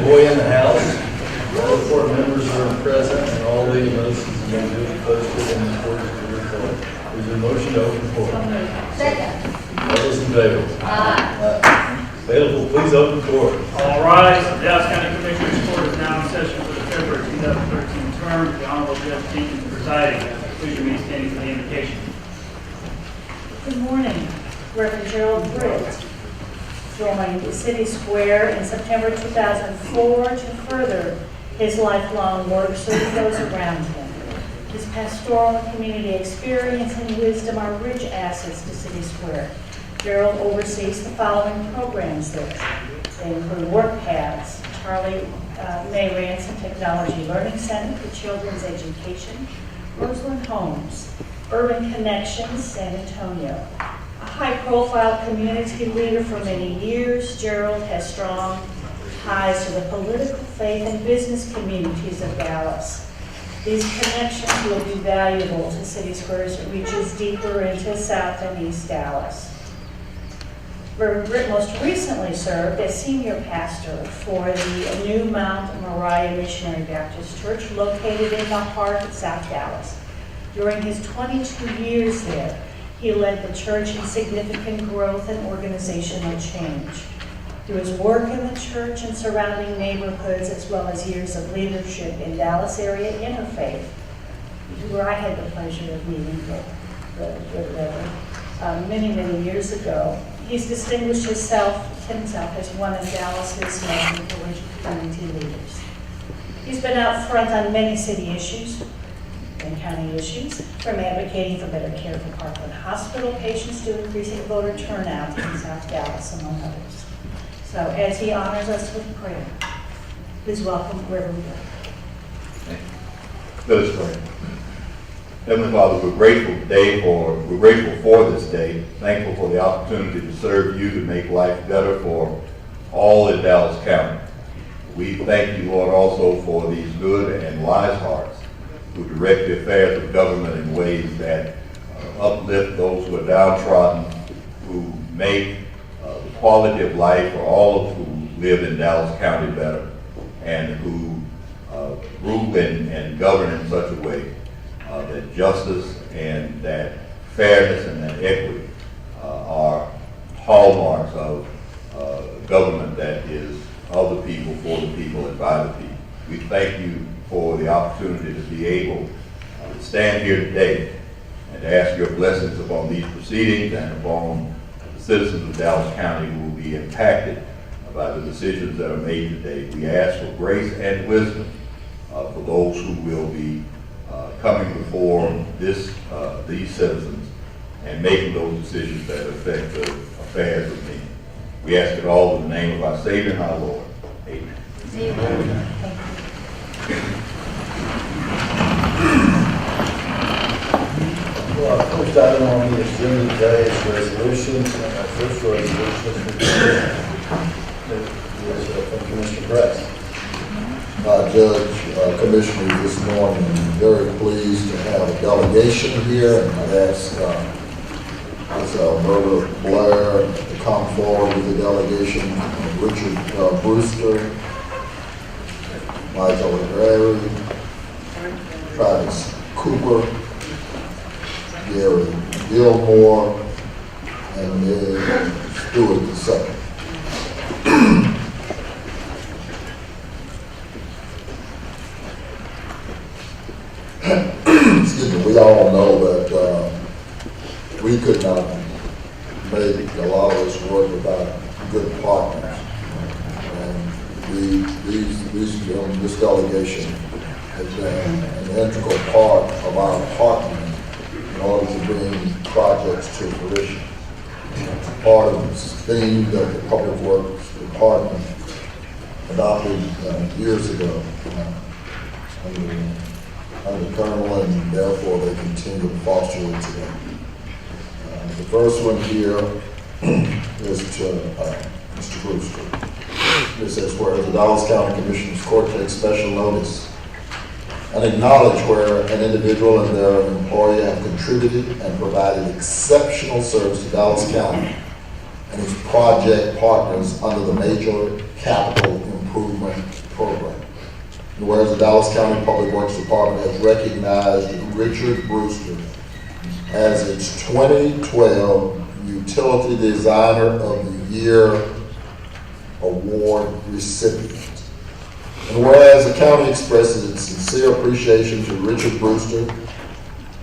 boy in the house. All the board members are present and all the motions have been duly posted in accordance with your code. Is there a motion to open the floor? Second. All those in favor? Available, please open the floor. All rise. The Dallas County Commissioners Court is now in session for the February 2013 term. The Honorable Judge Jenkins presiding. Please remain standing for the invocation. Good morning. Reverend Gerald Britt joined the City Square in September 2004 to further his lifelong work serving those around him. His pastoral and community experience and wisdom are rich assets to City Square. Gerald oversees the following programs there. They include Work Paths, Charlie May Ransom Technology Learning Center for Children's Education, Roseland Homes, Urban Connections, San Antonio. A high-profile community leader for many years, Gerald has strong ties to the political, faith, and business communities of Dallas. These connections will be valuable to City Square as it reaches deeper into South and East Dallas. Reverend Britt most recently served as senior pastor for the new Mount Moriah Missionary Baptist Church located in the heart of South Dallas. During his 22 years there, he led the church in significant growth and organizational change. Through his work in the church and surrounding neighborhoods, as well as years of leadership in Dallas area interfaith, where I had the pleasure of meeting the Reverend many years ago, he's distinguished himself as one of Dallas's most influential community leaders. He's been out front on many city issues and county issues, from advocating for better care for Parkland Hospital patients to increasing voter turnout in South Dallas, among others. So as he honors us with prayer, please welcome Reverend Britt. Let us pray. Heavenly Father, we're grateful for this day, thankful for the opportunity to serve you, to make life better for all in Dallas County. We thank you, Lord, also for these good and wise hearts who direct the affairs of government in ways that uplift those who are downtrodden, who make the quality of life for all of who live in Dallas County better, and who rule and govern in such a way that justice and that fairness and that equity are hallmarks of government that is of the people, for the people, and by the people. We thank you for the opportunity to be able to stand here today and to ask your blessings upon these proceedings and upon the citizens of Dallas County who will be impacted by the decisions that are made today. We ask for grace and wisdom for those who will be coming before these citizens and making those decisions that affect the affairs of men. We ask it all in the name of our Savior and our Lord. Amen. Amen. Well, our first item on the agenda today is resolutions, and our first resolution is from Commissioner Press. Judge, Commissioners, this morning, I'm very pleased to have a delegation here, and I'd ask Berta Blair to come forward with the delegation, Richard Brewster, Michael Harry, Travis Cooper, Gary Gilmore, and Ned Stewart II. Excuse me, we all know that we could not make a lot of this work without good partners. And this delegation has been an integral part of our partnering in order to bring projects to fruition. Part of this theme that the Public Works Department adopted years ago under Colonel, and therefore they continue to foster it today. The first one here is to Mr. Brewster. This says, whereas the Dallas County Commissioners Court takes special notice and acknowledge where an individual and their employer have contributed and provided exceptional service to Dallas County and its project partners under the major capital Improvement Program. And whereas the Dallas County Public Works Department has recognized Richard Brewster as its 2012 Utility Designer of the Year Award recipient. And whereas the county expresses its sincere appreciation to Richard Brewster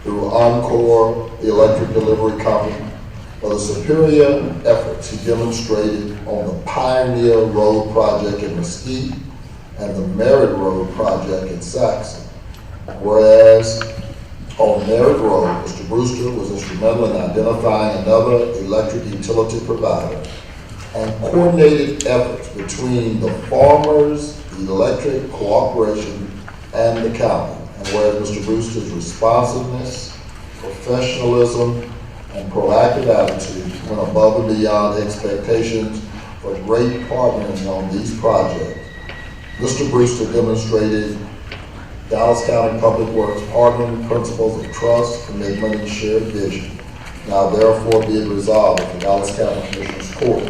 through Encore Electric Delivery Company for the superior efforts he demonstrated on the Pioneer Road project in Mesquite and the Merritt Road project in Saxon. Whereas on Merritt Road, Mr. Brewster was instrumental in identifying another electric utility provider and coordinated efforts between the Farmers Electric Cooperation and the county. And whereas Mr. Brewster's responsiveness, professionalism, and proactive attitude went above and beyond expectations for great partnering on these projects, Mr. Brewster demonstrated Dallas County Public Works partnering principles of trust, commitment, and shared vision. Now therefore be it resolved that the Dallas County Commissioners Court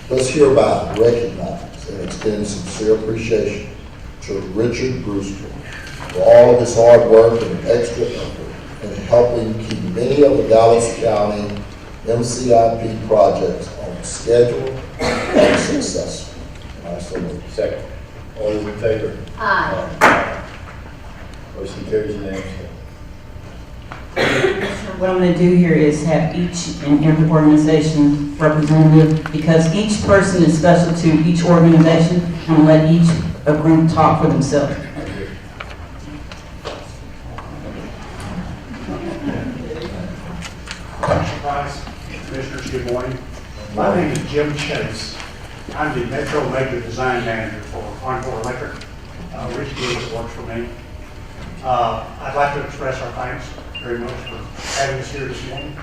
does hereby recognize and extend sincere appreciation to Richard Brewster for all of his hard work and extra effort in helping keep many of the Dallas County MCIP projects on schedule and successful. I so move. Second. All those in favor? Aye. Motion carries unanimously. What I'm going to do here is have each and every organization representative, because each person is special to each organization. I'm going to let each group talk for themselves. Vice Commissioners, good morning. My name is Jim Chase. I'm the Metro Major Design Manager for Encore Electric. Rich Gibbs works for me. I'd like to express our thanks very much for having us here this morning.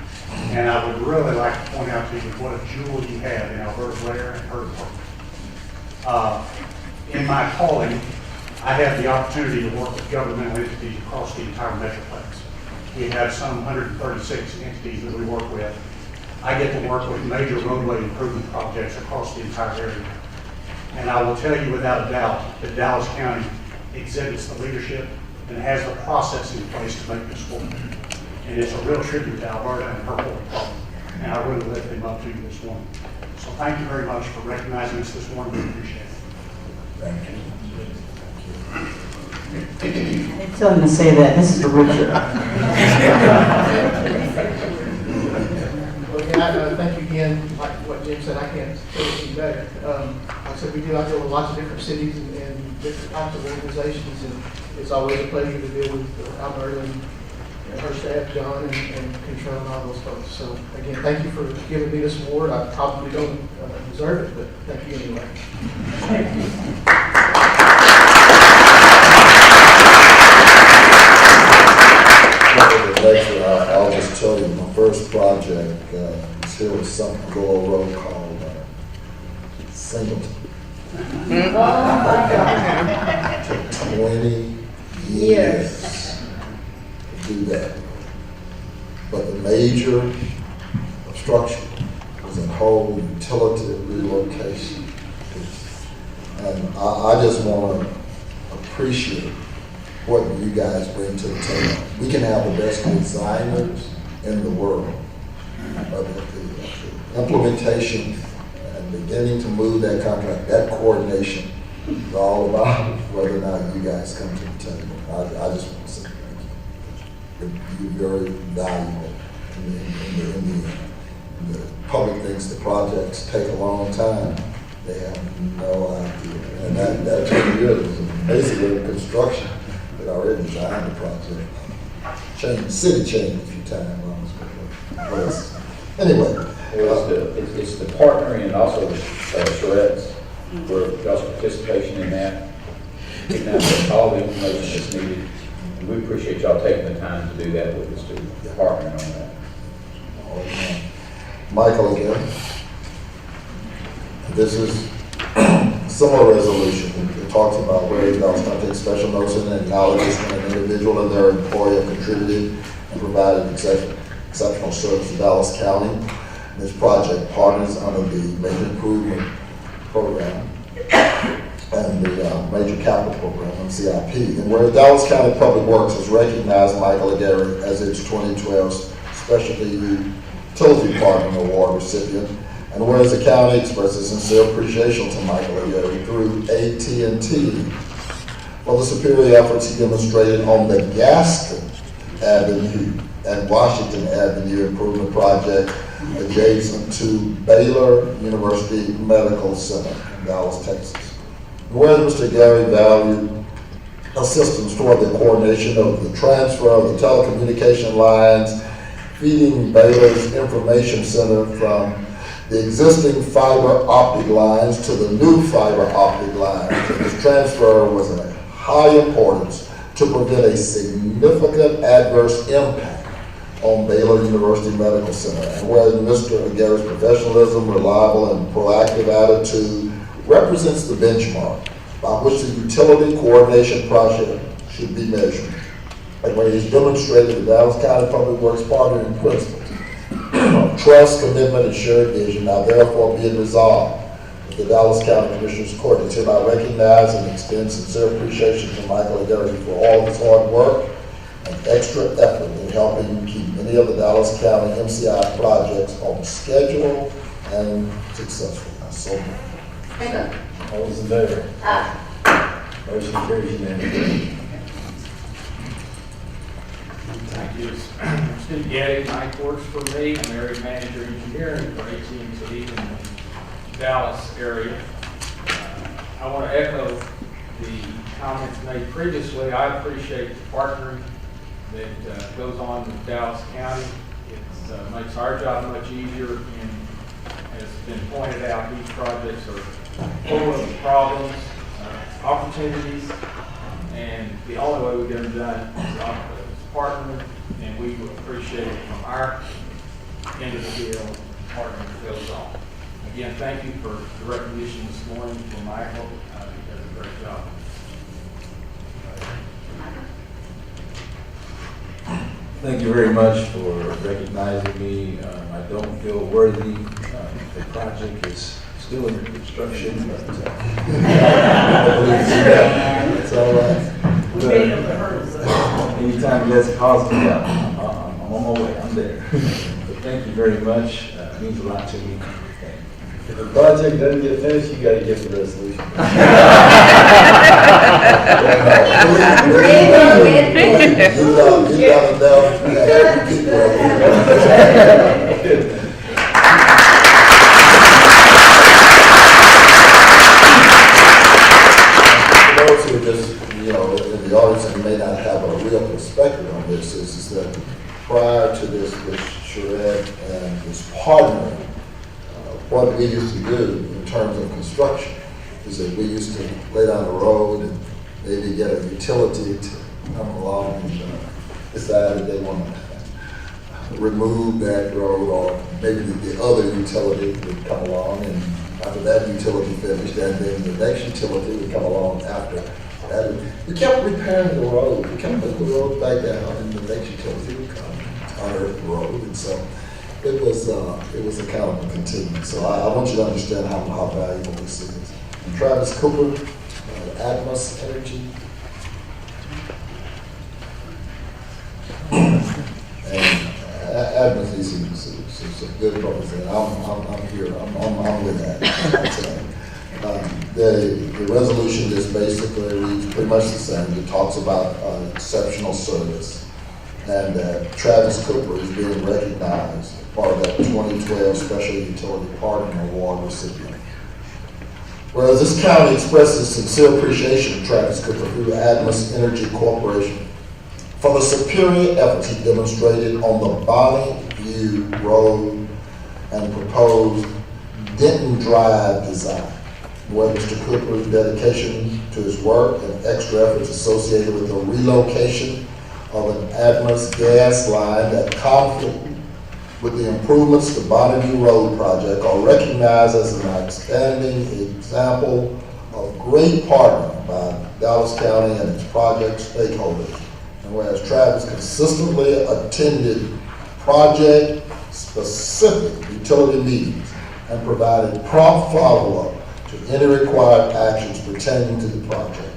And I would really like to point out to you what a jewel you have in Alberta Blair and her department. In my calling, I have the opportunity to work with governmental entities across the entire Metroplex. We have some 136 entities that we work with. I get to work with major roadway improvement projects across the entire area. And I will tell you without a doubt that Dallas County exhibits the leadership and has the process in place to make this work. And it's a real tribute to Alberta and her whole department. And I really lift them up to you this morning. So thank you very much for recognizing us this morning. We appreciate it. Thank you. I didn't tell him to say that. This is for Richard. Well, thank you again. Like what Jim said, I can't say it any better. Like I said, I deal with lots of different cities and different types of organizations, and it's always a pleasure to deal with Alberta and her staff, John, and Control and all those folks. So again, thank you for giving me this award. I probably don't deserve it, but thank you anyway. I'll just tell you, my first project is here with something go a road called Singleton. Oh, my God. Took 20 years to do that. But the major obstruction was that whole utility relocation. And I just want to appreciate what you guys bring to the table. We can have the best designers in the world, but the implementation and beginning to move that contract, that coordination is all about whether or not you guys come to the table. I just want to say thank you. You're very valuable in the end. The public thinks the projects take a long time. They have no idea. And that 2 years was basically construction. They'd already designed the project. The city changed a few times. Anyway. It's the partnering and also charrettes for y'all's participation in that. Getting out all the information that's needed. And we appreciate y'all taking the time to do that with us, to partnering on that. Michael again. This is similar resolution. It talks about where the Dallas County takes special notice and acknowledges when an individual and their employer have contributed and provided exceptional service to Dallas County. This project partners under the Major Improvement Program. and the Major Capital Program, MCIP. And where Dallas County Public Works has recognized Michael Aguirre as its 2012 Specialty Utility Partner Award recipient, and whereas the county expresses sincere appreciation to Michael Aguirre through AT&T for the superior efforts he demonstrated on the Gaston Avenue and Washington Avenue improvement project adjacent to Baylor University Medical Center in Dallas, Texas. Whereas Mr. Aguirre valued assistance toward the coordination of the transfer of the telecommunication lines feeding Baylor's information center from the existing fiber optic lines to the new fiber optic lines. This transfer was of high importance to prevent a significant adverse impact on Baylor University Medical Center. And whereas Mr. Aguirre's professionalism, reliable, and proactive attitude represents the benchmark by which the utility coordination project should be measured. And when he's demonstrated the Dallas County Public Works partner in principles, trust, commitment, and shared vision, now therefore be it resolved that the Dallas County Commissioners Court does hereby recognize and extend sincere appreciation to Michael Aguirre for all of his hard work and extra effort in helping keep many of the Dallas County MCI projects on schedule and successful. So moved. All those in favor? Motion carries unanimously. Thank you. Steve Getty, Mike works for me. I'm area manager engineering for AT&T in the Dallas area. I want to echo the comments made previously. I appreciate the partnering that goes on with Dallas County. It makes our job much easier, and as has been pointed out, these projects are full of problems, opportunities, and the only way we get them done is partnering, and we would appreciate it from our end of the deal, partnering that goes on. Again, thank you for the recognition this morning for Michael. He does a great job. Thank you very much for recognizing me. I don't feel worthy. The project is still under construction, but it's all right. Anytime you guys call me up, I'm on my way. I'm there. But thank you very much. It means a lot to me. If the project doesn't get finished, you gotta get the resolution. Those who are just, in the audience and may not have a real perspective on this is that prior to this charrette and this partnering, what we used to do in terms of construction is that we used to lay down the road and maybe get a utility to come along and decide that they want to remove that road, or maybe the other utility would come along, and after that utility finished, and then the next utility would come along after that. We kept repairing the road. We kept putting the road back down, and the next utility would come unearth the road, and so it was a kind of a continuum. So I want you to understand how valuable this is. And Travis Cooper, Atmos Energy, and Atmos is a good proposition. I'm here. I'm with that. So, the resolution is basically reads pretty much the same. It talks about exceptional service, and Travis Cooper is being recognized as part of that 2012 Special Utility Partner Award recipient. Whereas this county expresses sincere appreciation of Travis Cooper through Atmos Energy Corporation for the superior efforts he demonstrated on the Bonnie View Road and proposed Denton Drive design, where Mr. Cooper's dedication to his work and extra efforts associated with the relocation of an Atmos gas line that conflict with the improvements to Bonnie View Road project are recognized as an outstanding example of great partnering by Dallas County and its project stakeholders. And whereas Travis consistently attended project-specific utility meetings and provided prompt follow-up to any required actions pertaining to the project.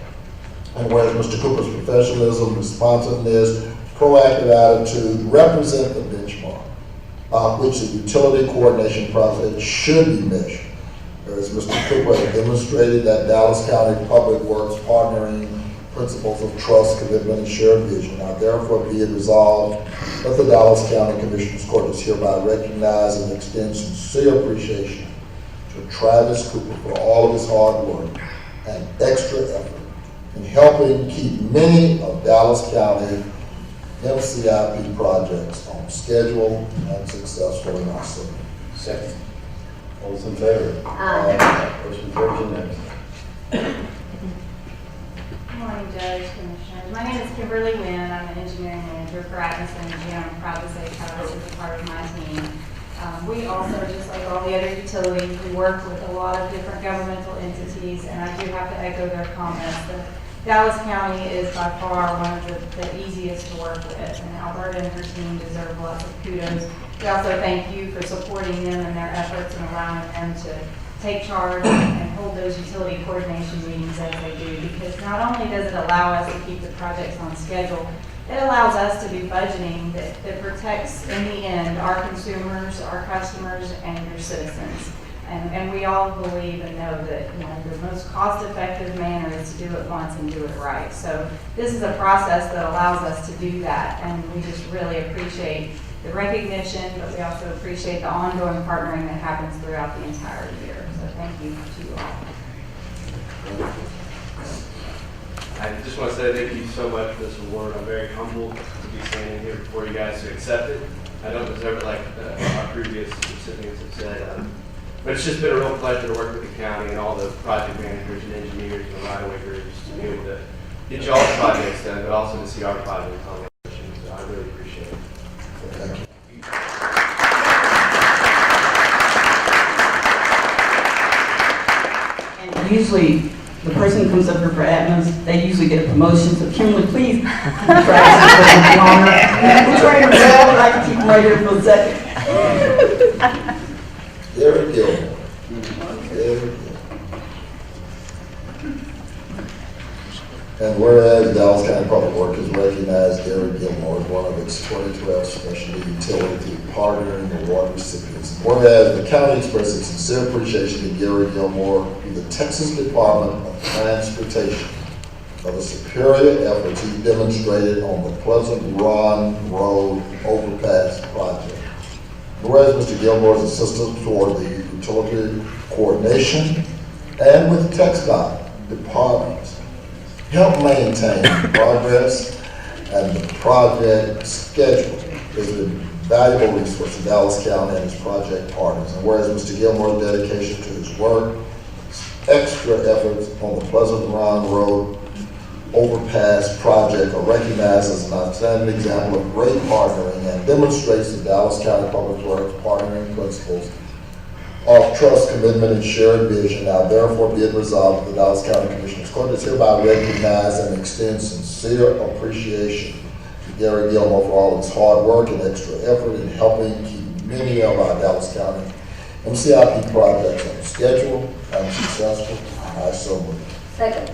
And whereas Mr. Cooper's professionalism, responsiveness, proactive attitude represent the benchmark by which the utility coordination process should be measured. Whereas Mr. Cooper has demonstrated that Dallas County Public Works partnering principles of trust, commitment, and shared vision. Now therefore be it resolved that the Dallas County Commissioners Court is hereby recognize and extend sincere appreciation to Travis Cooper for all of his hard work and extra effort in helping keep many of Dallas County MCIP projects on schedule and successful in our city. Second. All those in favor? Motion carries unanimously. Good morning, Judge, Commissioners. My name is Kimberly Wynn. I'm an engineering manager for Atlas Energy. I'm proud to say Travis is a part of my team. We also, just like all the other utilities, we work with a lot of different governmental entities, and I do have to echo their comments that Dallas County is by far one of the easiest to work with, and Alberta and her team deserve lots of kudos. We also thank you for supporting them in their efforts and allowing them to take charge and hold those utility coordination meetings as they do, because not only does it allow us to keep the projects on schedule, it allows us to do budgeting that protects, in the end, our consumers, our customers, and your citizens. And we all believe and know that, you know, the most cost-effective manner is to do it once and do it right. So this is a process that allows us to do that, and we just really appreciate the recognition, but we also appreciate the ongoing partnering that happens throughout the entire year. So thank you to you all. I just want to say thank you so much for this award. I'm very humbled to be standing here before you guys to accept it. I don't deserve it like our previous recipients have said. But it's just been a real pleasure to work with the county and all the project managers and engineers and right-of-way groups to be able to get y'all's projects done, but also to see our projects on the mission. So I really appreciate it. Thank you. And usually, the person who comes up here for Atlas, they usually get a promotion, so Kimberly, please, Travis is the honor. We're trying to tell, I can keep him right here for a second. Gary Gilmore. Gary Gilmore. And whereas Dallas County Public Works has recognized Gary Gilmore as one of its 2012 Specialty Utility Partnering Award recipients. Whereas the county expresses sincere appreciation to Gary Gilmore through the Texas Department of Transportation for the superior efforts he demonstrated on the Pleasant Run Road Overpass project. Whereas Mr. Gilmore's assistance toward the utility coordination and with TxDOT departments help maintain progress and the project schedule is a valuable resource to Dallas County and its project partners. And whereas Mr. Gilmore's dedication to his work, extra efforts on the Pleasant Run Road Overpass project are recognized as an outstanding example of great partnering and demonstrates the Dallas County Public Works partnering principles of trust, commitment, and shared vision. Now therefore be it resolved that the Dallas County Commissioners Court is hereby recognize and extend sincere appreciation to Gary Gilmore for all of his hard work and extra effort in helping keep many of our Dallas County MCIP projects on schedule and successful. I so move. Second.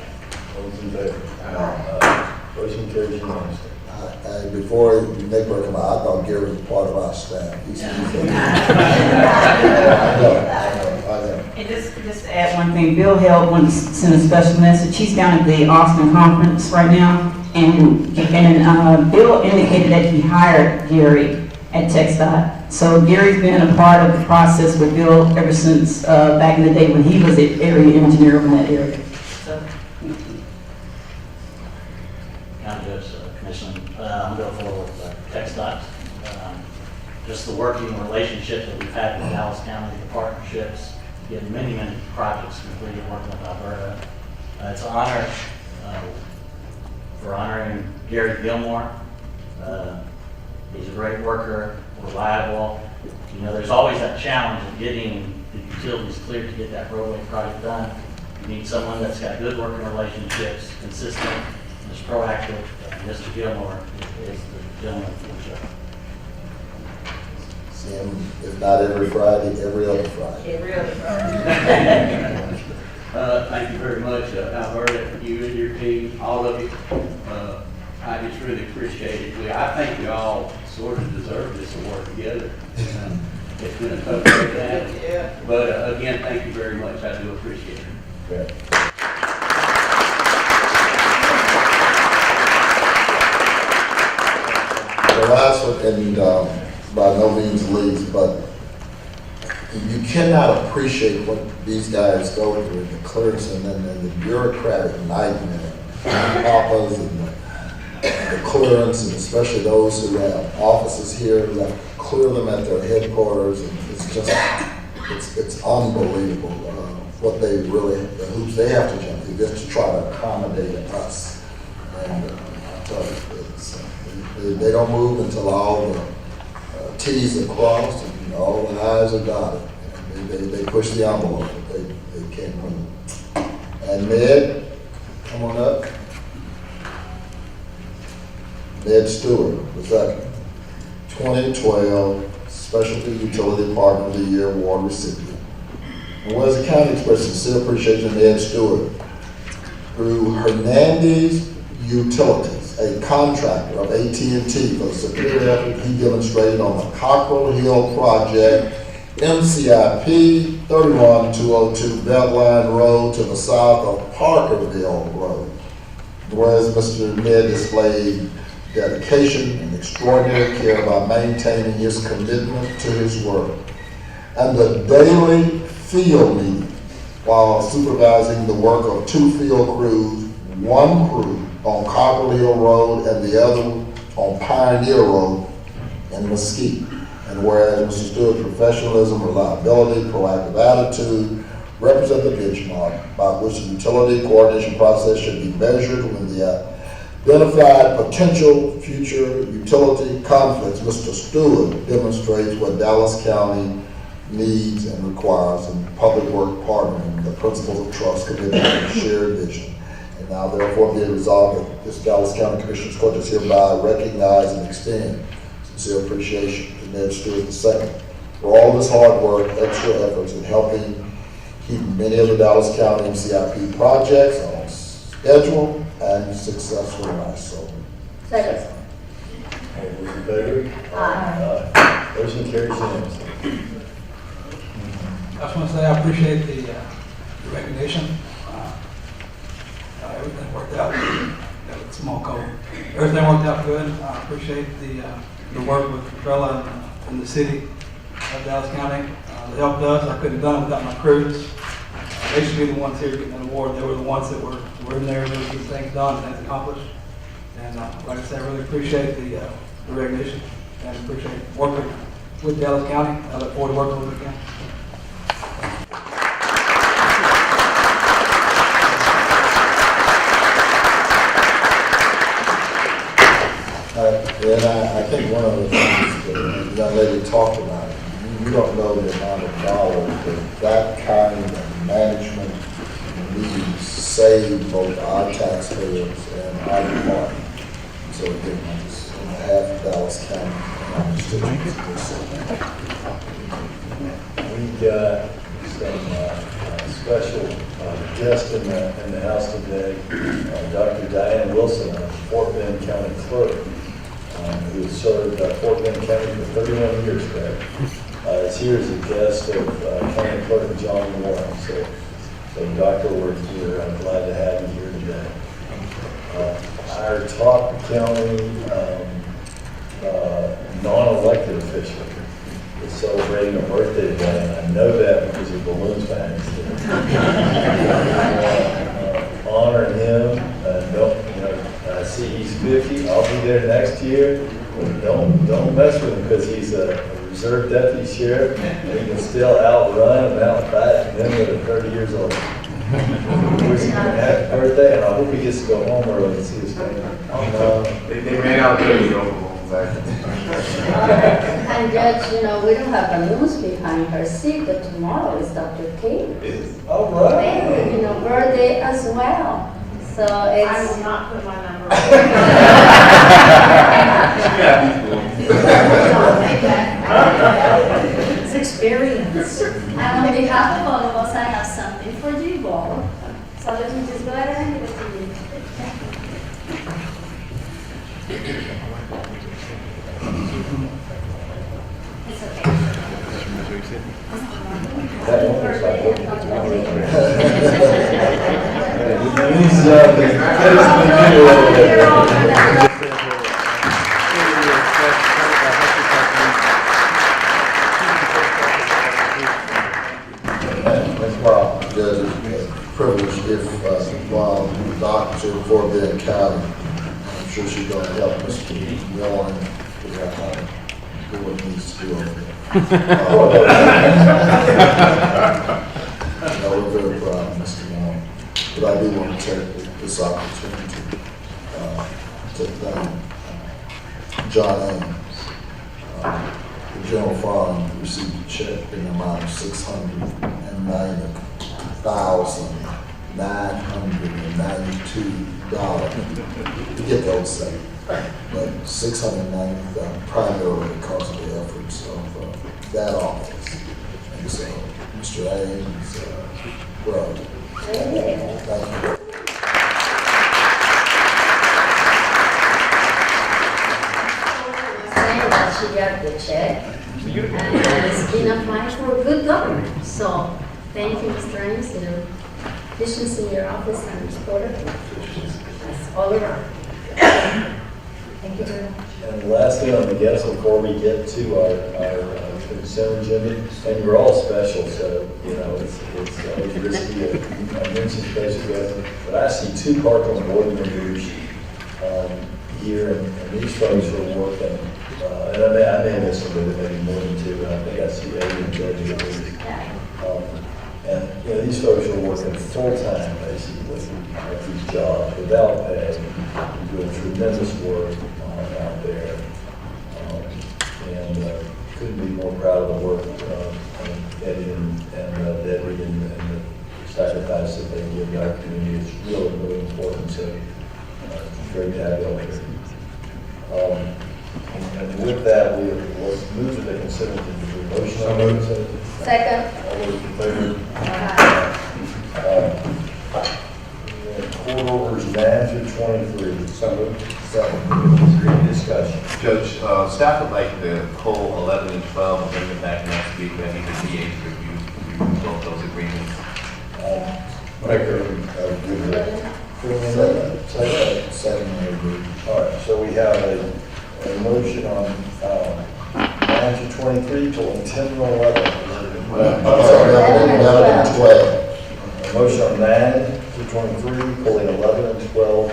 All those in favor? Motion carries unanimously. And before Nick broke him out, I thought Gary was part of our staff. He's I know. And just to add one thing, Bill Held wanted to send a special message. He's down at the Austin conference right now, and Bill indicated that he hired Gary at TxDOT. So Gary's been a part of the process with Bill ever since back in the day when he was the area engineer in that area. So, County Judge, Commissioner, I'm Bill Fuller with TxDOT. Just the working relationship that we've had with Dallas County, the partnerships, getting many, many projects completed working with Alberta. It's an honor for honoring Gary Gilmore. He's a great worker, reliable. You know, there's always that challenge of getting the utilities cleared to get that roadway project done. You need someone that's got good working relationships, consistent, and is proactive. Mr. Gilmore is the gentleman for the job. See him, if not every Friday, every other Friday. Every other Friday. Thank you very much, Alberta, you and your team, all of you. I just really appreciate it. I think we all sort of deserve this to work together. It's been a tough day, yeah. But again, thank you very much. I do appreciate it. Yeah. The last one, and by no means least, but you cannot appreciate what these guys go through, the clerks and the bureaucratic nightmare, the papas and the clearance, and especially those who have offices here, who have to clear them at their headquarters. And it's just, it's unbelievable what they really, the hoops they have to jump through just to try to accommodate us. And I tell you, they don't move until all the T's are crossed and all the I's are dotted. They push the envelope, but they can't move. And Ned, come on up. Ned Stewart, the second. 2012 Specialty Utility Partner of the Year Award recipient. And whereas the county expresses sincere appreciation to Ned Stewart, through Hernandez Utilities, a contractor of AT&T, for the superior effort he demonstrated on the Cockrell Hill project, MCIP 31202 Beltline Road to the south of Parkerville Road. Whereas Mr. Ned displayed dedication and extraordinary care by maintaining his commitment to his work. And the daily field meeting while supervising the work of 2 field crews, 1 crew on Cockrell Hill Road and the other on Pioneer Road in Mesquite. And whereas Mr. Stewart's professionalism, reliability, proactive attitude represent the benchmark by which the utility coordination process should be measured when the identified potential future utility conflicts, Mr. Stewart demonstrates what Dallas County needs and requires in public work partnering, the principles of trust, commitment, and shared vision. And now therefore be it resolved that this Dallas County Commissioners Court does hereby recognize and extend sincere appreciation to Ned Stewart II for all his hard work, extra efforts in helping keep many of the Dallas County MCIP projects on schedule and successful also. Second. All those in favor? Aye. Motion carries unanimously. I just want to say I appreciate the recognition. Everything worked out. That was a small cold. Everything worked out good. I appreciate the work with Trella and the city of Dallas County. They helped us. I couldn't have done it without my crews. They should be the ones here getting an award. They were the ones that were in there to get things done and things accomplished. And like I said, I really appreciate the recognition and appreciate working with Dallas County. I look forward to working with them again. And I think one of the things that the young lady talked about, you don't know the amount of dollars that kind of management needs save both our taxpayers and our department. So again, I just, on behalf of Dallas County, I'm just We've got some special guest in the house today, Dr. Diane Wilson, Fort Bend County Clerk, who has served Fort Bend County for 31 years, correct? Is here as a guest of County Clerk John Warren. So Dr. We're I'm glad to have you here today. Our top county non-elected official is celebrating a birthday today, and I know that because of balloon fans. Honor him. I see he's 50. I'll be there next year. Don't mess with him because he's a reserve deputy sheriff. He can still outrun and outfight him at 30 years old. Wish him a happy birthday, and I hope he gets to go home early and see his family. They ran out there to go home. And Judge, we don't have balloons behind her seat, but tomorrow is Dr. King. All right. And, birthday as well. So it's... I will not put my number on. It's experience. And on behalf of all of us, I have something for you all. So let me just go ahead and give it to you. It's okay. That one looks like Judge, it's a privilege if, while Dr. Corbett County, I'm sure she's gonna help Mr. Warren figure out how to do what he needs to do over there. We're very proud of Mr. Warren, but I do want to take this opportunity to thank John Ames. The general fund received a check in the amount of $690,992 to get those saved, but $690,000 primarily because of the efforts of that office. And so, Mr. Ames, well, thank you. Saying that she got the check, and it's been applied for good government. So, thank you, Mr. Ames, for your efficiency in your office and support of it. That's all around. Thank you very much. And lastly, on the guests, before we get to our consent agenda, and you're all special, so, you know, it's always risky. I mentioned special guests, but I see two Parkland board members here, and these folks are working, and I may have missed a little bit, maybe more than two, and I think I see Eddie and Judge at least. And, you know, these folks are working full-time, basically, at these jobs without pay, doing tremendous work out there. And couldn't be more proud of the work of Eddie and Debbie and the sacrifice that they give to our community. It's really, really important. So it's great to have you all here. And with that, let's move to the consent agenda. Motion on the consent agenda. Second. All those in favor? Court orders 9 through 23. So moved. Second. Any discussion? Judge, staff would like to pull 11 and 12 and bring them back next week. I need the DA to review both those agreements. Second. All right, so we have a motion on 9 to 23, pulling 10 to 11. I'm sorry, 11 and 12. A motion on 9 to 23, pulling 11 and 12.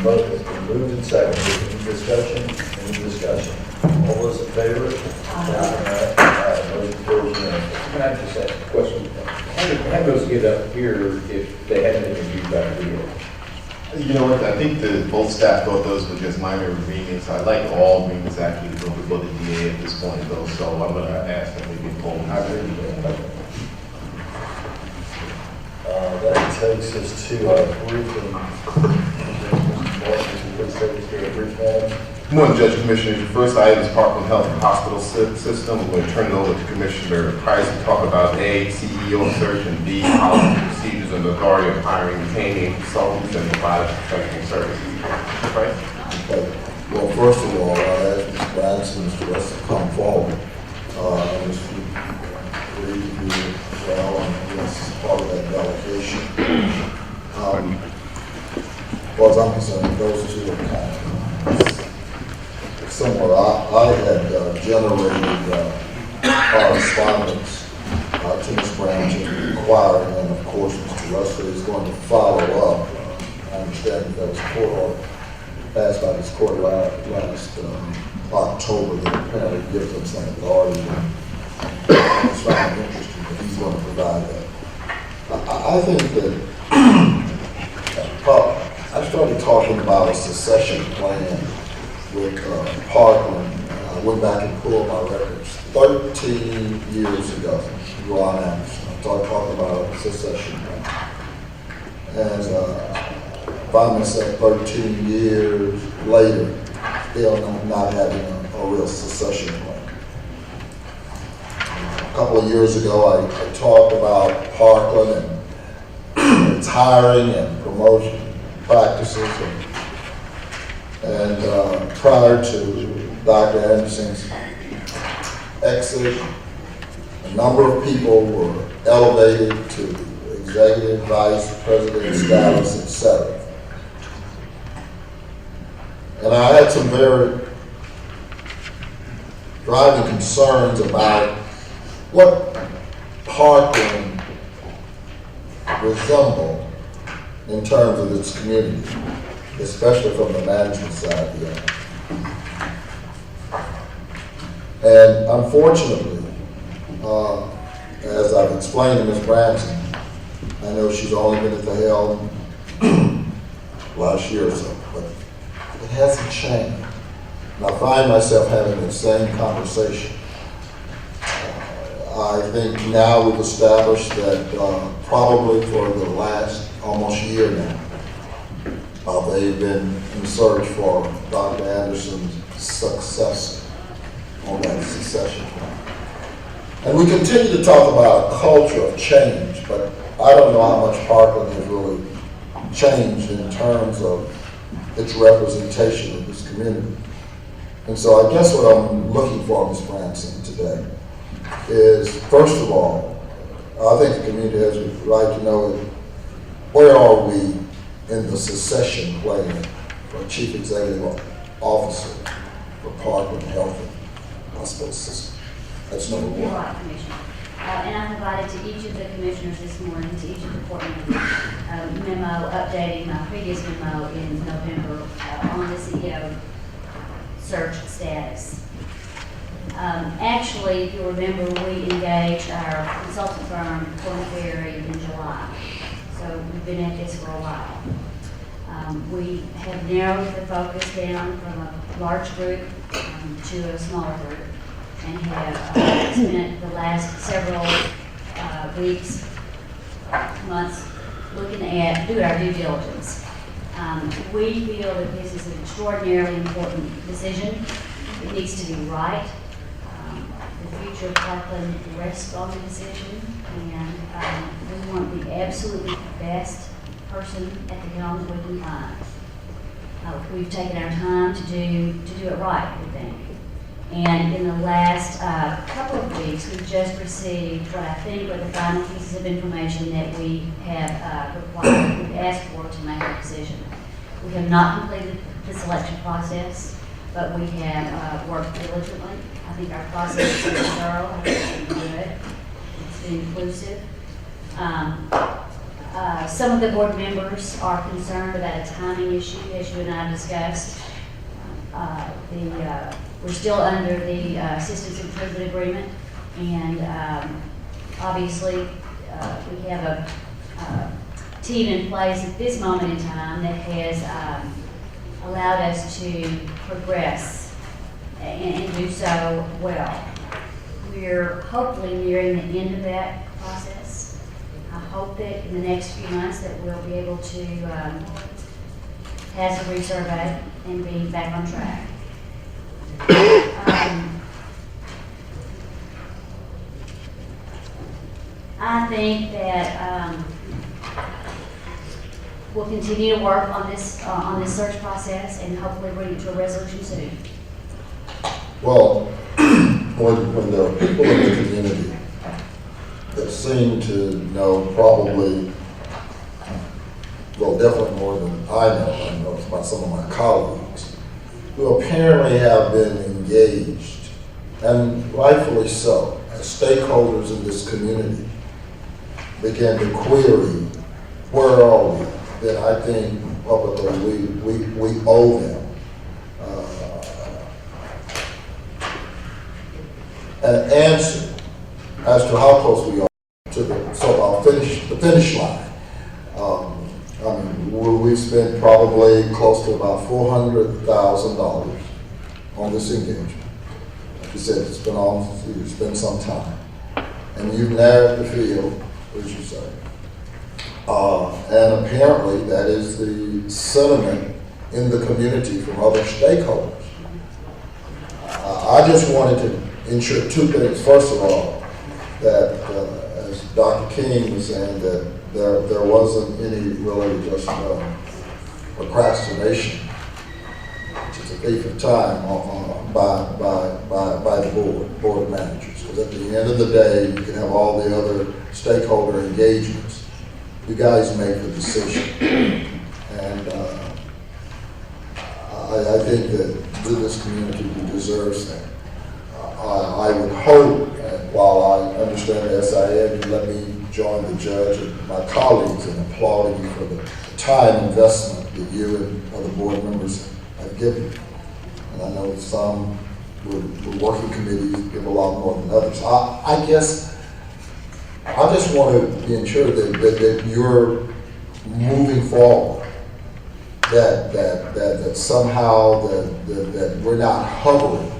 Both have been moved and seconded. Any discussion? Any discussion? All those in favor? Aye. Motion carries unanimously. Can I just ask a question? How do those get up here if they haven't been reviewed by the DA? You know what, I think that both staff thought those were just minor agreements. I'd like all agreements actually to go before the DA at this point though, so I'm going to ask that we get pulled. I agree with that. That takes us to our briefing. Please take us to a brief matter. Good morning, Judge Commissioners. Your first item is Parkland Health and Hospital System. We're going to turn it over to Commissioner Price to talk about A, CEO search, and B, policy procedures and authority of hiring, retaining consultants, and providing professional services. Mr. Price? Okay. Well, first of all, I ask Mr. Branson and Mr. West to come forward. Mr. Reed, you as well, and yes, part of that delegation. Well, as I'm concerned, those two are kind of similar. I had generated correspondence to Ms. Brown to inquire, and of course, Mr. Russell is going to follow up. I understand that was court order passed by this court last October that apparently gives them some authority. It's found interesting that he's going to provide that. I think that I started talking about a secession plan with Parkland. I went back and pulled my records. 13 years ago, Ron Anderson, I started talking about a secession plan. And find myself 13 years later, still not having a real secession plan. A couple of years ago, I talked about Parkland and its hiring and promotion practices. And prior to Dr. Anderson's exit, a number of people were elevated to executive vice president status, etc. And I had some very driving concerns about what Parkland resembled in terms of its community, especially from the management side here. And unfortunately, as I've explained to Ms. Branson, I know she's only been at the helm last year or so, but it hasn't changed. And I find myself having the same conversation. I think now we've established that probably for the last almost year now, they've been in search for Dr. Anderson's successor on that succession plan. And we continue to talk about a culture of change, but I don't know how much Parkland has really changed in terms of its representation of this community. And so I guess what I'm looking for, Ms. Branson, today is, first of all, I think the community has a right to know where are we in the succession plan for Chief Executive Officer for Parkland Health and Hospital System. That's number one. You're right, Commissioner. And I provided to each of the commissioners this morning, to each of the board members, memo updating my previous memo in November on the CEO search status. Actually, if you remember, we engaged our consultant firm, Court Feb, in July. So we've been at this for a while. We have narrowed the focus down from a large group to a smaller group, and have spent the last several weeks, months, looking at, doing our due diligence. We feel that this is an extraordinarily important decision. It needs to be right. The future of Parkland rests on the decision, and we want the absolutely best person at the helm that we can find. We've taken our time to do it right, we think. And in the last couple of weeks, we've just received what I think are the final pieces of information that we have required, we've asked for to make a decision. We have not completed the selection process, but we have worked diligently. I think our process has been thorough, I think it's been good, it's been inclusive. Some of the board members are concerned about a timing issue, as you and I discussed. We're still under the Systems Improvement Agreement, and obviously we have a team in place at this moment in time that has allowed us to progress and do so well. We're hopefully nearing the end of that process. I hope that in the next few months that we'll be able to pass a resurvey and be back on track. I think that we'll continue to work on this search process and hopefully bring it to a resolution soon. Well, when there are people in the community that seem to know probably, well, definitely more than I know about some of my colleagues, who apparently have been engaged, and rightfully so, as stakeholders in this community, begin to query, where are we? Then I think publicly we owe them an answer as to how close we are to the finish line. I mean, we've spent probably close to about $400,000 on this engagement. Like you said, it's been some time, and you've narrowed the field, as you say. And apparently that is the sentiment in the community from other stakeholders. I just wanted to ensure two things. First of all, that as Dr. King was saying, that there wasn't any really just procrastination. It's a thief of time by the board managers. Because at the end of the day, you can have all the other stakeholder engagements. You guys make the decision. And I think that this community deserves that. I would hope, and while I understand the SIA, you let me join the judge and my colleagues in applauding you for the time investment that you and other board members have given. And I know some with working committees give a lot more than others. I guess I just want to be ensured that you're moving forward, that somehow that we're not hovering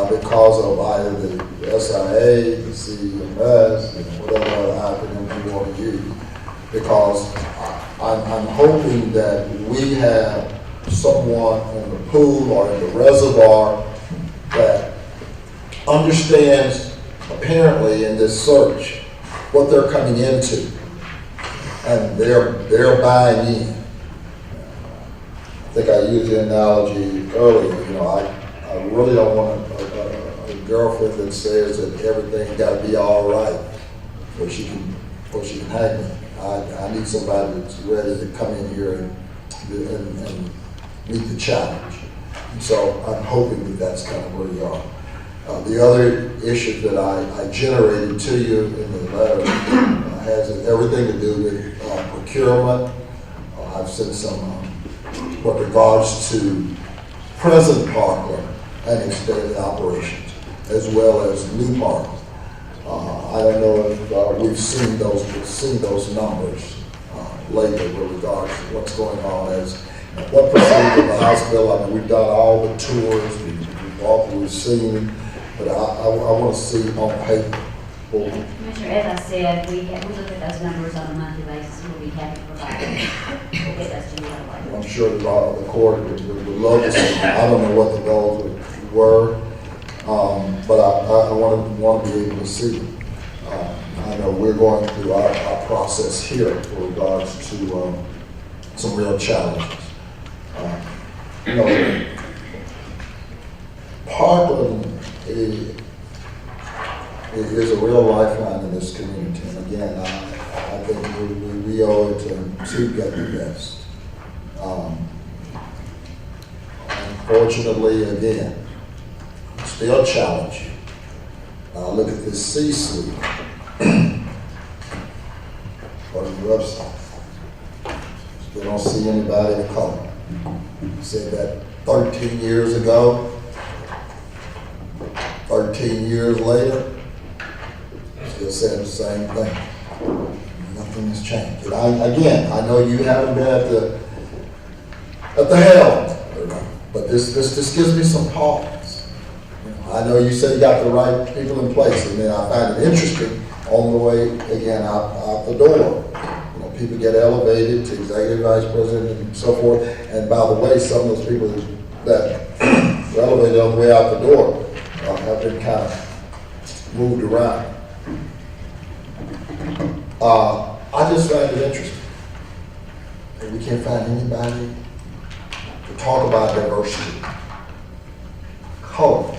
because of either the SIA, the CMS, whatever other acronym you want to use. Because I'm hoping that we have someone in the pool or in the reservoir that understands, apparently in this search, what they're coming into, and they're buying in. I think I used the analogy earlier. I really don't want a girlfriend that says that everything got to be all right before she can hang me. I need somebody that's ready to come in here and meet the challenge. And so I'm hoping that that's kind of where you are. The other issue that I generated to you in the letter has everything to do with procurement. I've sent some with regards to present Parkland and extended operations, as well as new Parkland. I don't know if we've seen those numbers lately with regards to what's going on as what percentage of the House bill. I mean, we've done all the tours, we've seen, but I want to see on paper. Commissioner, as I said, we look at those numbers on a monthly basis, and we'll be happy to provide them. We'll get those to you right away. I'm sure that the court would love to see. I don't know what the goals were, but I want to be able to see them. I know we're going through our process here with regards to some real challenges. Parkland is a real lifeline in this community. And again, I think we owe it to get the best. Unfortunately, again, still challenge you. Look at this C-suite. Go to the website. Still don't see anybody of color. Said that 13 years ago. 13 years later, still saying the same thing. Nothing has changed. And I know you haven't been at the helm, but this gives me some pause. I know you said you got the right people in place, and then I find it interesting on the way again out the door. People get elevated to executive vice president and so forth. And by the way, some of those people that were elevated on the way out the door have been kind of moved around. I just find it interesting that we can't find anybody to talk about diversity, color,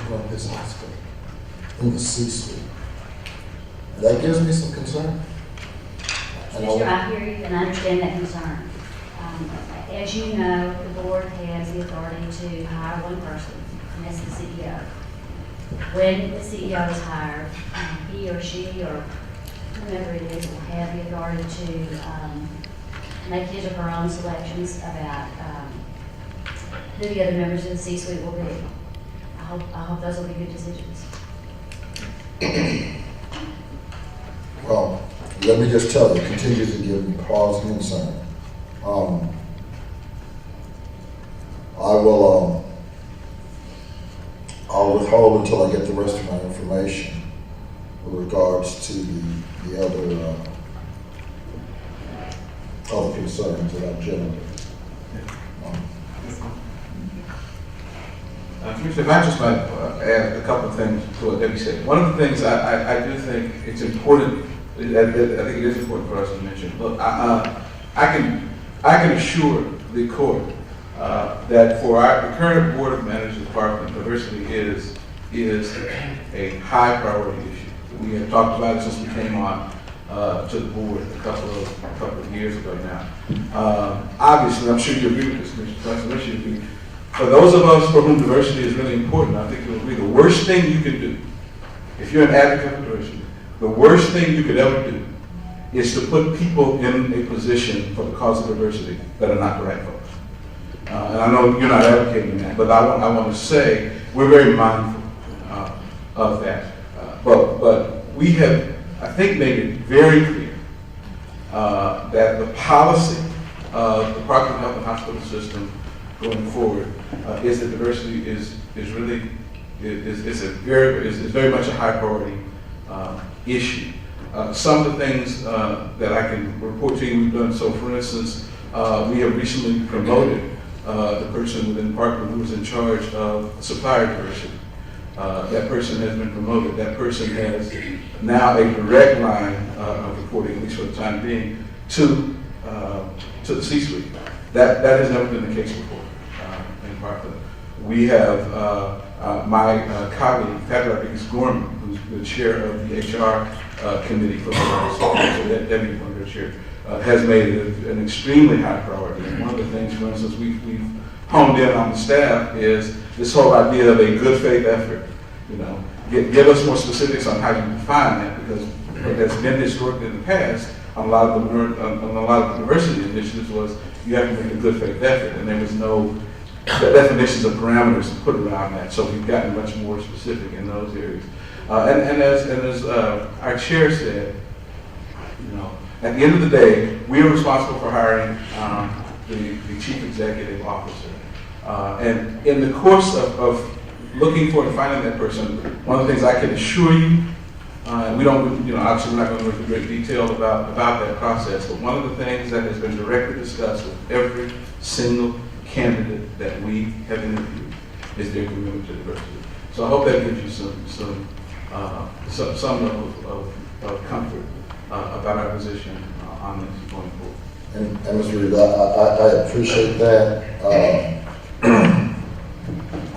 in this hospital, in the C-suite. And that gives me some concern. Commissioner, I hear you and I understand that concern. As you know, the board has the authority to hire one person, and that's the CEO. When the CEO is hired, he or she or whomever it is will have the authority to make his or her own selections about who the other members of the C-suite will be. I hope those will be good decisions. Well, let me just tell you, it continues to give me pause and concern. I'll withhold until I get the rest of my information with regards to the other concerns that I've generated. Commissioner, if I just might add a couple of things to what Debbie said. One of the things I do think it's important I think it is important for us to mention. Look, I can assure the court that for the current Board of Managers Department, diversity is a high priority issue. We have talked about it since we came on to the board a couple of years ago now. Obviously, I'm sure you agree with this, Mr. President. For those of us for whom diversity is really important, I think it would be the worst thing you can do, if you're an advocate for diversity, the worst thing you could ever do is to put people in a position for the cause of diversity that are not black folks. And I know you're not advocating that, but I want to say we're very mindful of that. But we have, I think, made it very clear that the policy of the Parkland Health and Hospital System going forward is that diversity is very much a high priority issue. Some of the things that I can report to you we've done. So, for instance, we have recently promoted the person within Parkland who was in charge of supplier diversity. That person has been promoted. That person has now a direct line of reporting, at least for the time being, to the C-suite. That has never been the case before in Parkland. We have my colleague, Fabiola Gorman, who's the chair of the HR committee for the Debbie, one of their chair, has made it an extremely high priority. And one of the things, for instance, we've honed in on the staff is this whole idea of a good faith effort. You know, give us more specifics on how you define that, because what has been historically in the past on a lot of the diversity initiatives was you have to make a good faith effort, and there was no definitions of parameters put around that. So we've gotten much more specific in those areas. And as our chair said, you know, at the end of the day, we are responsible for hiring the chief executive officer. And in the course of looking for and finding that person, one of the things I can assure you, and we don't, you know, obviously we're not going to go into great detail about that process, but one of the things that has been directly discussed with every single candidate that we have interviewed is their commitment to diversity. So I hope that gives you some level of comfort about our position on this going forward. And Mr. Reed, I appreciate that.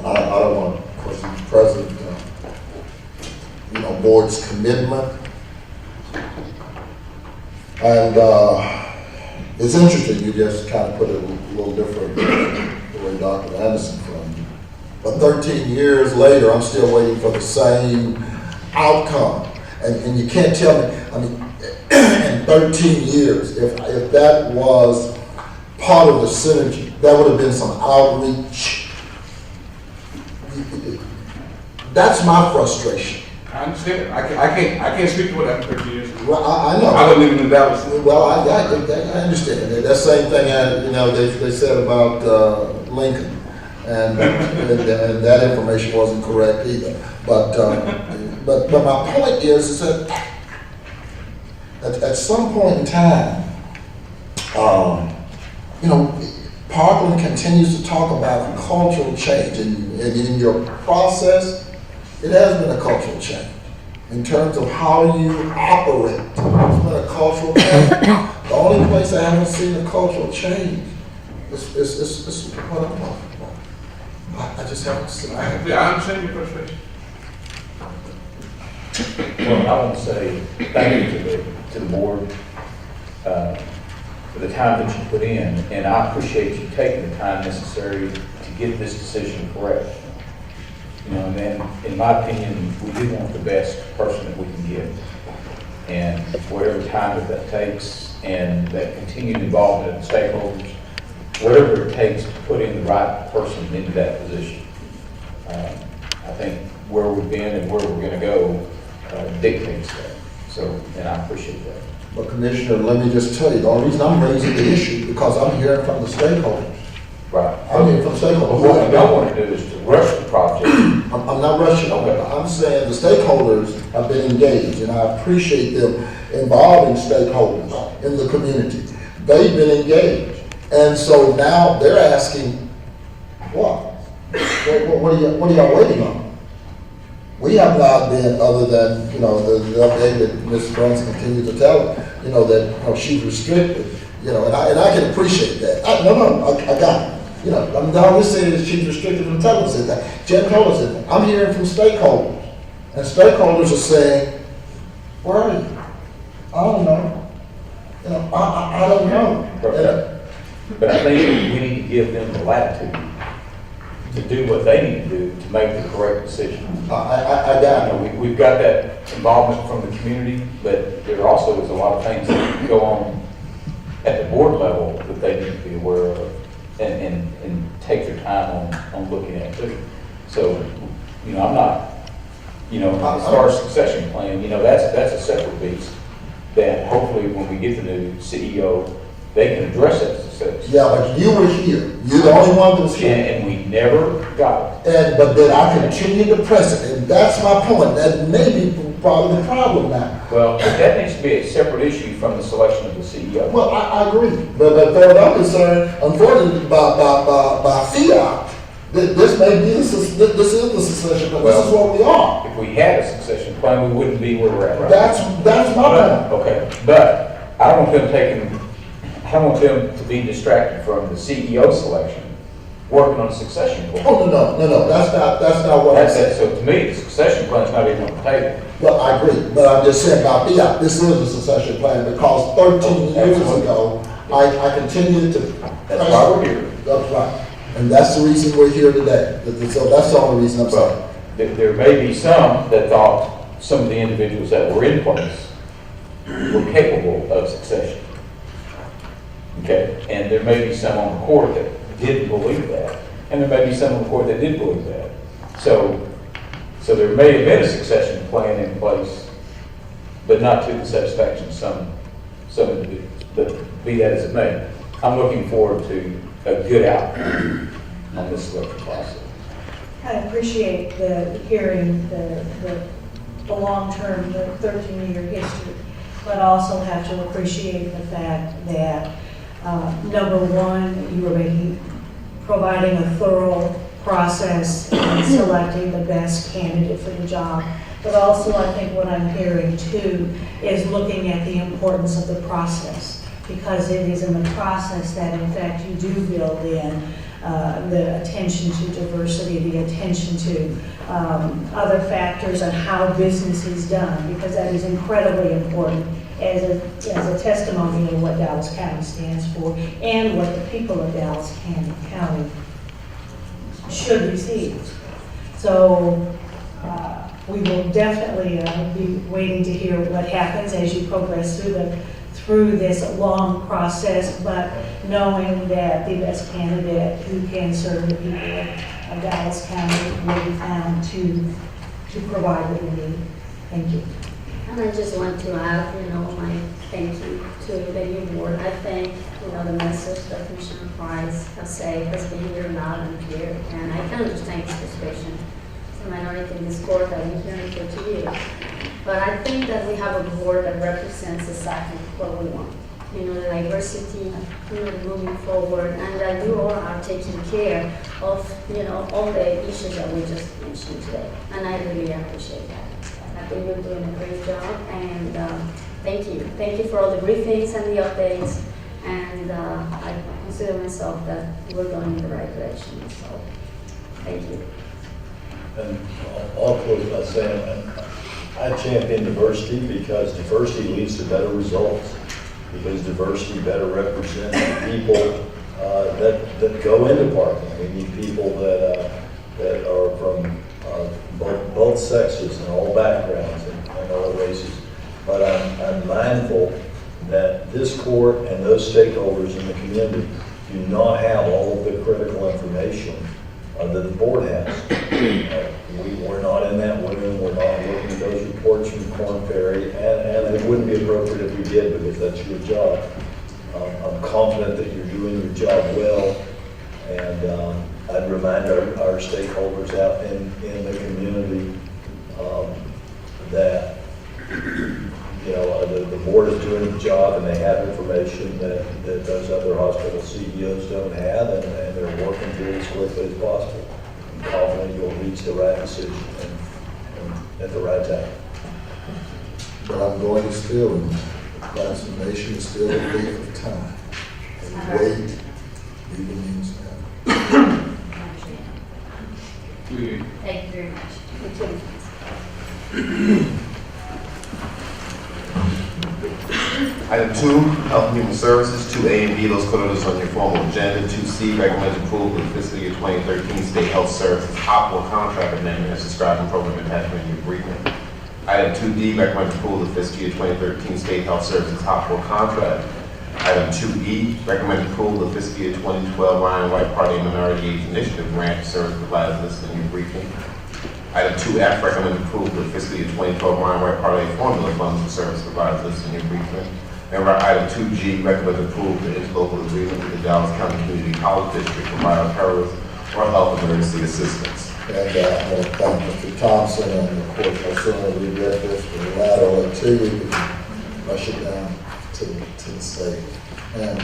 I don't want to question the president, board's commitment. And it's interesting, you just kind of put it a little different the way Dr. Anderson from you. But 13 years later, I'm still waiting for the same outcome. And you can't tell me, I mean, in 13 years, if that was part of the synergy, that would have been some outreach. That's my frustration. I understand. I can't speak to what happened 13 years ago. Well, I know. I don't live in Dallas. Well, I understand. That same thing, they said about Lincoln, and that information wasn't correct either. But my point is that at some point in time, Parkland continues to talk about cultural change, and in your process, it has been a cultural change in terms of how you operate. It's been a cultural change. The only place I haven't seen a cultural change is what I'm talking about. I just haven't seen it. I understand your frustration. Well, I want to say thank you to the board for the time that you put in, and I appreciate you taking the time necessary to get this decision correct. And then, in my opinion, we do want the best person that we can get. And whatever time that takes, and that continued involvement of the stakeholders, whatever it takes to put in the right person into that position. I think where we've been and where we're going to go dictates that. So, and I appreciate that. But Commissioner, let me just tell you, the only reason I'm raising the issue because I'm hearing from the stakeholders. Right. I'm hearing from stakeholders. What we don't want to do is to rush the project. I'm not rushing. Okay. I'm saying the stakeholders have been engaged, and I appreciate them involving stakeholders in the community. They've been engaged, and so now they're asking, what? What are y'all waiting on? We have not been, other than, the update that Mrs. Burns continues to tell, that, she's restricted, and I can appreciate that. I got it. I'm just saying that she's restricted from telling us that. Jen told us that. I'm hearing from stakeholders, and stakeholders are saying, where are you? I don't know. I don't know. But I think we need to give them the latitude to do what they need to do to make the correct decision. I got it. We've got that involvement from the community, but there also is a lot of things that go on at the board level that they need to be aware of and take their time on looking at too. So, I'm not, as far as succession plan, that's a separate beast that hopefully when we get the new CEO, they can address that success. Yeah, but you were here. You're the only one that was here. And we never got it. But then I continue to press it, and that's my point. That may be probably the problem now. Well, that needs to be a separate issue from the selection of the CEO. Well, I agree. But far as I'm concerned, unfortunately, by fiat, this may be this is the succession plan. This is what we are. If we had a succession plan, we wouldn't be where we're at right That's my point. Okay, but I don't want them to be distracted from the CEO selection, working on a succession plan. Oh, no, that's not what I said. So to me, the succession plan is not even on the table. Well, I agree, but I'm just saying about fiat, this is a succession plan because 13 years ago, I continued to. That's why we're here. That's right. And that's the reason we're here today. So that's the only reason I'm saying. There may be some that thought some of the individuals that were in place were capable of succession. Okay, and there may be some on the court that didn't believe that, and there may be some on the court that did believe that. So there may have been a succession plan in place, but not to the satisfaction of some individuals. But be that as it may, I'm looking forward to a good outcome on this selection process. I appreciate the hearing, the long-term, the 13-year history, but also have to appreciate the fact that, number one, you were providing a thorough process in selecting the best candidate for the job. But also, I think what I'm hearing too is looking at the importance of the process, because it is in the process that, in fact, you do build in the attention to diversity, the attention to other factors on how business is done, because that is incredibly important as a testimony of what Dallas County stands for and what the people of Dallas County should receive. So we will definitely be waiting to hear what happens as you progress through this long process, but knowing that the best candidate who can serve the people of Dallas County will be found to provide what we need. Thank you. And I just want to add, my thank you to the new board. I think, the message that Commissioner Price has said has been here loud and clear, and I can understand his frustration. It's a minority in this court that I've been hearing for 2 years. But I think that we have a board that represents exactly what we want. The diversity, moving forward, and that you all are taking care of, all the issues that we just mentioned today. And I really appreciate that. I think you're doing a great job, and thank you. Thank you for all the briefings and the updates, and I consider myself that we're going in the right direction, so thank you. And I'll close by saying, I champion diversity because diversity leads to better results, because diversity better represents the people that go into parking. We need people that are from both sexes and all backgrounds and all races. But I'm mindful that this court and those stakeholders in the community do not have all of the critical information that the board has. We're not in that room. We're not looking at those reports from Court Feb, and it wouldn't be appropriate if we did, because that's your job. I'm confident that you're doing your job well, and I'd remind our stakeholders out in the community that the board is doing the job, and they have information that those other hospital CEOs don't have, and they're working through it as quickly as possible. I'm confident you'll reach the right decision, and at the right time. But I'm going to still, procrastination is still a thief of time. And wait even means nothing. Thank you very much. Item 2, Health and Human Services, 2A and B, those quotas on your formal agenda. 2C, recommends approval of the fiscal year 2013 State Health Services optional contract amendment as described in program attachment in your agreement. Item 2D, recommends approval of the fiscal year 2013 State Health Services optional contract. Item 2E, recommends approval of the fiscal year 2012 Ryan White Party and Minority Age Initiative Grant Service Providers listed in your briefing. Item 2F, recommend approval of the fiscal year 2012 Ryan White Party Formula Funds and Service Providers listed in your briefing. And item 2G, recommend approval of the interlocal agreement with the Dallas County Community College District for bioterrorism or health emergency assistance. And I want to thank Mr. Thompson and of course I certainly regret this, but the lateral activity, we can rush it down to the state. And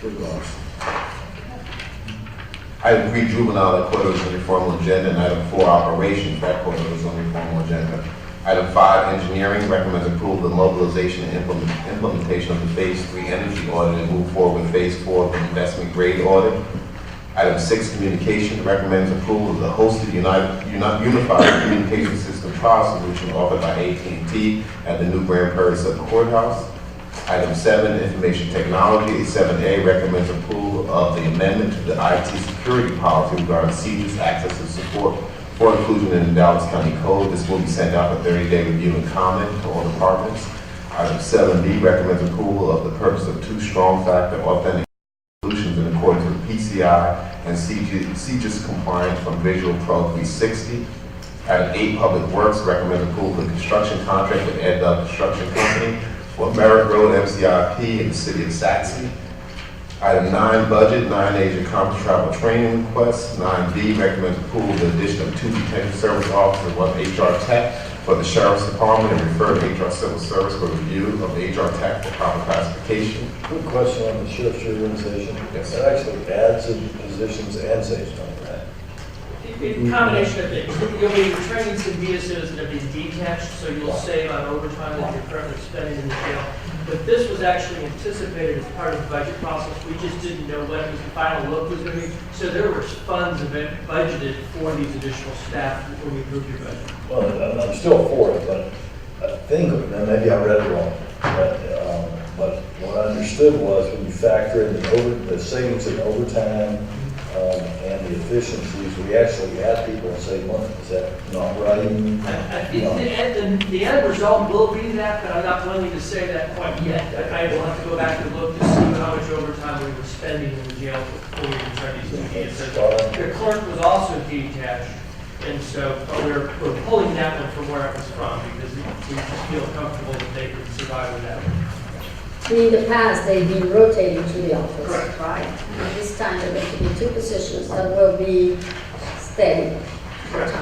regardless. Item 3, juvenile quotas on your formal agenda, and item 4, operations, that quota is on your formal agenda. Item 5, engineering, recommends approval of the mobilization and implementation of the Phase 3 energy audit and move forward with Phase 4 of the investment grade audit. Item 6, communication, recommends approval of the hosted unified communication system trial solution offered by AT&T at the new Grand Prairie Southern Courthouse. Item 7, information technology. 7A recommends approval of the amendment to the IT security policy regarding CJIS access and support for inclusion in the Dallas County Code. This will be sent out for 30-day review and comment to all departments. Item 7B recommends approval of the purchase of 2 strong factor authentic solutions in accordance with PCI and CJIS compliance from Visual Pro 360. Item 8, Public Works recommends approval of the construction contract with Ed Construction Company for Merritt Road MCIP in the city of Saxon. Item 9, budget. 9A is your conference travel training request. 9B recommends approval of the addition of 2 detention service officers, 1 HR tech for the Sheriff's Department, and refer to HR Civil Service for review of the HR tech for proper classification. Quick question on the sheriff's reorganization. Yes. It actually adds some positions and saves money, right? In combination of things, you'll be training some VSOs that have been detached, so you'll save on overtime that you're currently spending in the jail. But this was actually anticipated as part of the budget process. We just didn't know what the final look was going to be. So there were funds budgeted for these additional staff when we approved your budget. Well, I'm still for it, but I think, and maybe I read it wrong, but what I understood was when you factor in the savings in overtime and the efficiencies, we actually add people and save money. Is that not right? I think the end result will be that, but I'm not willing to say that quite yet. I will have to go back and look to see how much overtime we were spending in the jail before we returned these DDS. The clerk was also detached, and so we're pulling that one from where it was from because we just feel comfortable that they could survive with that one. In the past, they've been rotating to the office. Correct. Right? And this time, there are going to be 2 positions that will be steady. Correct.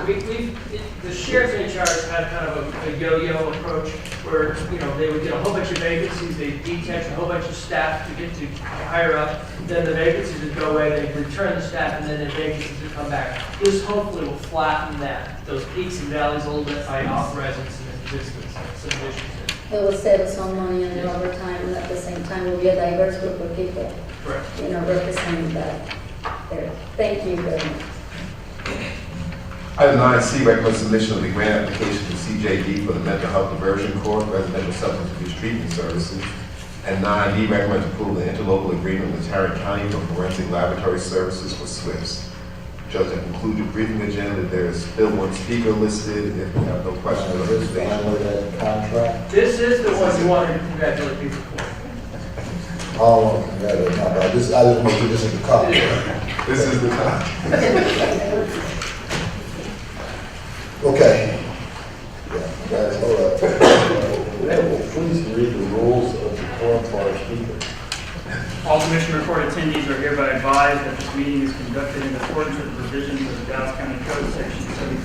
The sheriff's HR has had kind of a yo-yo approach where, they would get a whole bunch of vacancies, they'd detach a whole bunch of staff to get to higher up, then the vacancies would go away, they'd return the staff, and then the vacancies would come back. This hopefully will flatten those peaks and valleys a little bit by authorizing some additions. It will save us some money on the overtime, and at the same time, will be a diverse group of people. Correct. Representing that there. Thank you very much. Item 9C recommends submission of the grant application to CJD for the Mental Health Diversion Court, Residential Substance Abuse Treatment Services. And 9D recommends approval of the interlocal agreement with Tarrant County for forensic laboratory services for SWIFTs. Judge, I conclude your briefing agenda. There's still 1 speaker listed. If you have no questions or That contract. This is the one you wanted to congratulate people for. I don't want to congratulate nobody. I just want to do this in the contract. This is the time. Okay. Yeah, guys, hold up. Please read the rules of the quorum for our speaker. All Commissioner Court attendees are hereby advised that this meeting is conducted in accordance with the provisions of the Dallas County Code, Section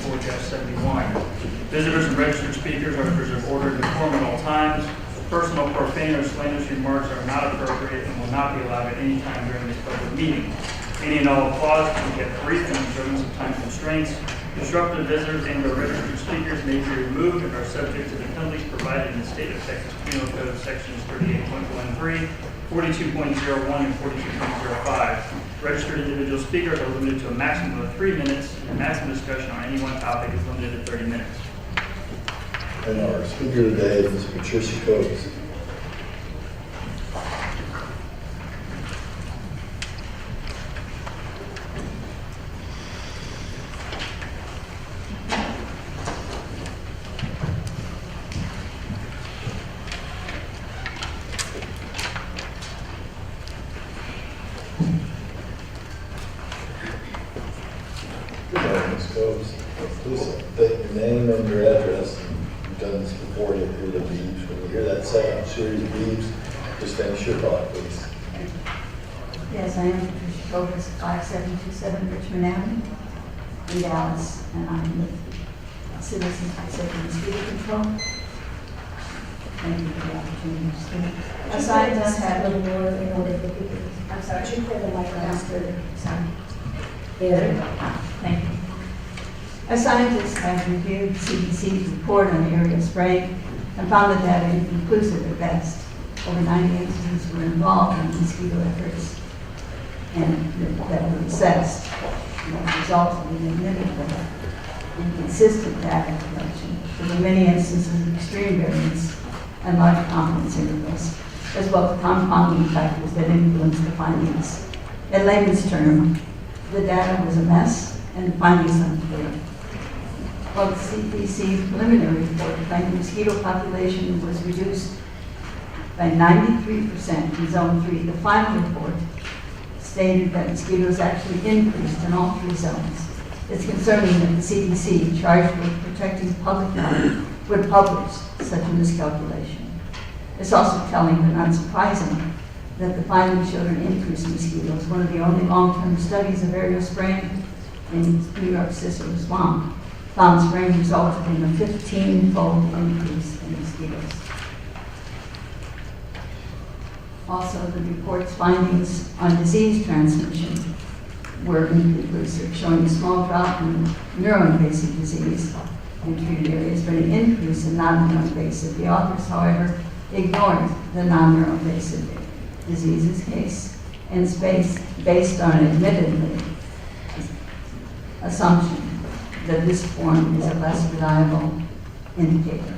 74-71. Visitors and registered speakers are to preserve order and decorum at all times. Personal, profane, or slanderous remarks are not appropriate and will not be allowed at any time during this public meeting. Any and all applause can be kept brief in observance of time constraints. Disruptive visitors and or registered speakers may be removed and are subject to the penalties provided in the state of Texas Penal Code sections 38.13, 42.01, and 42.05. Registered individual speakers are limited to a maximum of 3 minutes, and the maximum discussion on any one topic is limited to 30 minutes. And our speaker today is Patricia Coates. Ms. Coates, please state your name and your address. You've done this before, you hear the beeps. When you hear that second series of beeps, just finish your thought, please. Yes, I am Patricia Coates, 5727 Richmond Avenue in Dallas, and I'm with Citizens for Safety and Mosquito Control. Thank you for the opportunity to speak. Aside us have a little more in order for people. I'm sorry, should put the mic down further. Sorry. There we go. Thank you. A scientist has reviewed CDC's report on area spraying and found the data inconclusive at best. Over 90 entities were involved in mosquito efforts and that were assessed. And as a result of the admittedly inconsistent data collection, there were many instances of extreme variance and large confidence intervals, as well as compounding factors that influenced the findings. In layman's term, the data was a mess and the findings unclear. While the CDC's preliminary report claimed the mosquito population was reduced by 93% in Zone 3, the final report stated that mosquitoes actually increased in all 3 zones. It's concerning that the CDC, charged with protecting public health, would publish such a miscalculation. It's also telling, but not surprising, that the findings showed an increase in mosquitoes. One of the only long-term studies of aerial spraying in New York Cicero Swamp found spraying resulted in a 15-fold increase in mosquitoes. Also, the report's findings on disease transmission were inconclusive, showing a small drop in neuroinvasive disease in treated areas, but an increase in non-neuroinvasive. The authors, however, ignored the non-neuroinvasive diseases case and based on an admittedly assumption that this form is a less reliable indicator,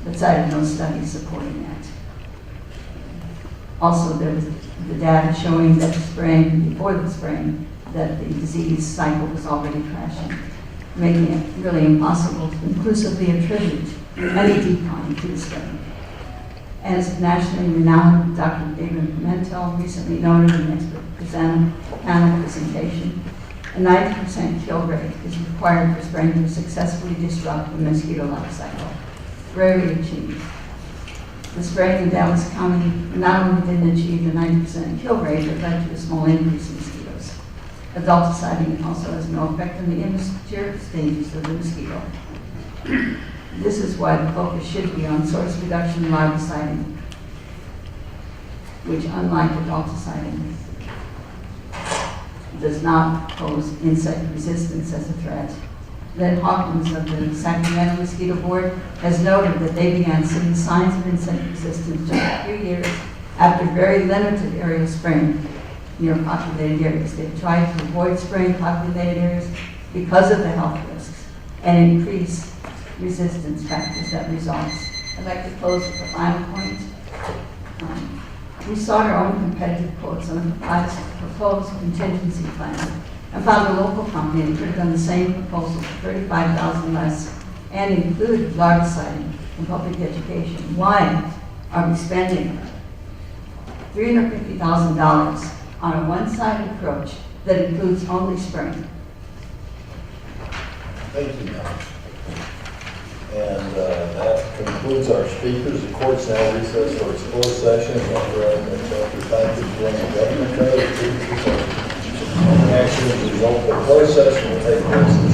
but cited no studies supporting that. Also, there was the data showing that spraying, before the spraying, that the disease cycle was already crashing, making it really impossible to conclusively attribute any decline to the spraying. As nationally renowned Dr. David Pimentel recently noted in an expert panel presentation, a 90% kill rate is required for spraying to successfully disrupt the mosquito life cycle, rarely achieved. The spraying in Dallas County not only didn't achieve the 90% kill rate, but led to a small increase in mosquitoes. Adulticiding also has no effect on the immature stages of the mosquito. This is why the focus should be on source reduction and larviciding, which, unlike adulticiding, does not pose insect resistance as a threat. Then Hawkins of the Sacramento Mosquito Board has noted that they began seeing signs of insect resistance just a few years after very limited aerial spraying near populated areas. They tried to avoid spraying populated areas because of the health risks and increase resistance factors that results. I'd like to close with a final point. We sought our own competitive quotes on the proposed contingency plan and found a local company that could have done the same proposal for $35,000 less and included larviciding and public education. Why are we spending $350,000 on a one-sided approach that includes only spraying? Thank you, ma'am. And that concludes our speakers. The court's now recessed for its closed session. Authorizing the chapter 5 to join the government code. Action as a result of the closed session will take place in